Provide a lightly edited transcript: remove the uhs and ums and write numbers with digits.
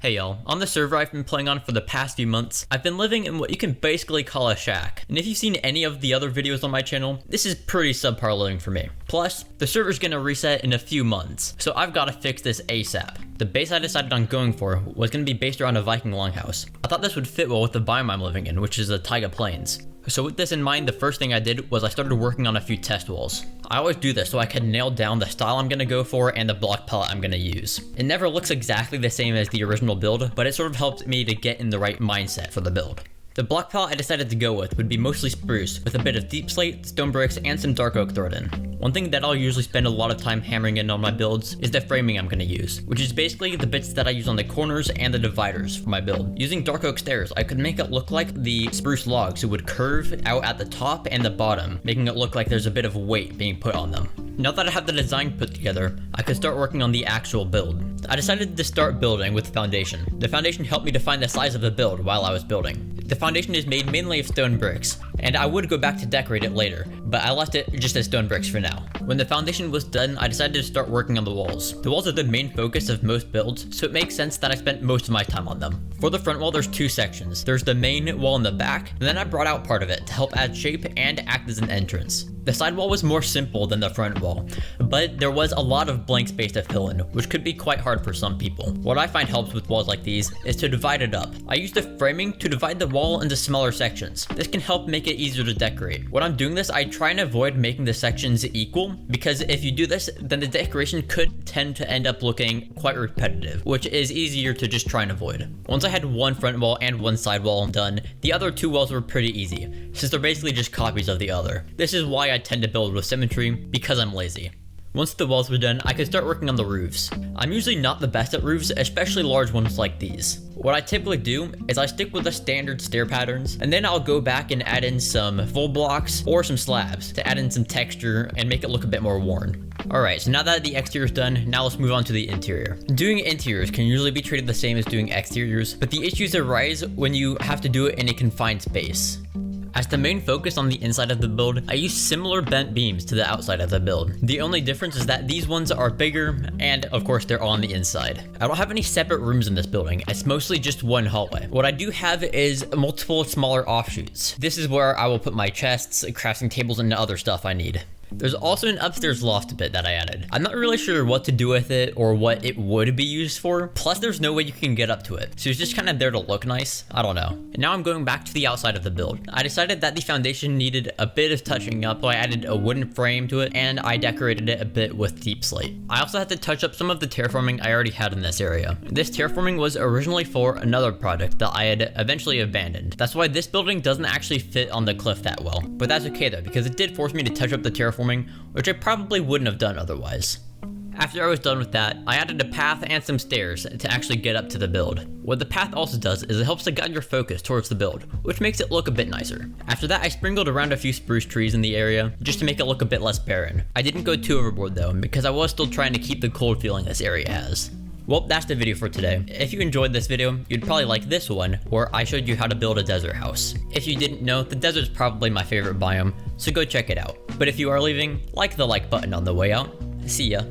Hey y'all, on the server I've been playing on for the past few months, I've been living in what you can basically call a shack. And if you've seen any of the other videos on my channel, this is pretty subpar living for me. Plus, the server's gonna reset in a few months, so I've gotta fix this ASAP. The base I decided on going for was gonna be based around a Viking longhouse. I thought this would fit well with the biome I'm living in, which is the taiga plains. So with this in mind, the first thing I did was I started working on a few test walls. I always do this so I can nail down the style I'm gonna go for and the block palette I'm gonna use. It never looks exactly the same as the original build, but it sort of helped me to get in the right mindset for the build. The block palette I decided to go with would be mostly spruce, with a bit of deep slate, stone bricks, and some dark oak thrown in. One thing that I'll usually spend a lot of time hammering in on my builds is the framing I'm going to use, which is basically the bits that I use on the corners and the dividers for my build. Using dark oak stairs, I could make it look like the spruce logs would curve out at the top and the bottom, making it look like there's a bit of weight being put on them. Now that I have the design put together, I could start working on the actual build. I decided to start building with the foundation. The foundation helped me define the size of the build while I was building. The foundation is made mainly of stone bricks, and I would go back to decorate it later, but I left it just as stone bricks for now. When the foundation was done, I decided to start working on the walls. The walls are the main focus of most builds, so it makes sense that I spent most of my time on them. For the front wall, there's two sections. There's the main wall in the back, and then I brought out part of it to help add shape and act as an entrance. The side wall was more simple than the front wall, but there was a lot of blank space to fill in, which could be quite hard for some people. What I find helps with walls like these is to divide it up. I use the framing to divide the wall into smaller sections. This can help make it easier to decorate. When I'm doing this, I try and avoid making the sections equal, because if you do this, then the decoration could tend to end up looking quite repetitive, which is easier to just try and avoid. Once I had one front wall and one side wall done, the other two walls were pretty easy, since they're basically just copies of the other. This is why I tend to build with symmetry, because I'm lazy. Once the walls were done, I could start working on the roofs. I'm usually not the best at roofs, especially large ones like these. What I typically do is I stick with the standard stair patterns, and then I'll go back and add in some full blocks or some slabs to add in some texture and make it look a bit more worn. Alright, so now that the exterior is done, now let's move on to the interior. Doing interiors can usually be treated the same as doing exteriors, but the issues arise when you have to do it in a confined space. As the main focus on the inside of the build, I use similar bent beams to the outside of the build. The only difference is that these ones are bigger, and of course they're on the inside. I don't have any separate rooms in this building, it's mostly just one hallway. What I do have is multiple smaller offshoots. This is where I will put my chests, crafting tables, and other stuff I need. There's also an upstairs loft bit that I added. I'm not really sure what to do with it or what it would be used for. Plus there's no way you can get up to it. So it's just kind of there to look nice. I don't know. And now I'm going back to the outside of the build. I decided that the foundation needed a bit of touching up, so I added a wooden frame to it and I decorated it a bit with deep slate. I also had to touch up some of the terraforming I already had in this area. This terraforming was originally for another project that I had eventually abandoned. That's why this building doesn't actually fit on the cliff that well. But that's okay though, because it did force me to touch up the terraforming, which I probably wouldn't have done otherwise. After I was done with that, I added a path and some stairs to actually get up to the build. What the path also does is it helps to guide your focus towards the build, which makes it look a bit nicer. After that, I sprinkled around a few spruce trees in the area, just to make it look a bit less barren. I didn't go too overboard though, because I was still trying to keep the cold feeling this area has. Well, that's the video for today. If you enjoyed this video, you'd probably like this one, where I showed you how to build a desert house. If you didn't know, the desert's probably my favorite biome, so go check it out. But if you are leaving, like the like button on the way out. See ya.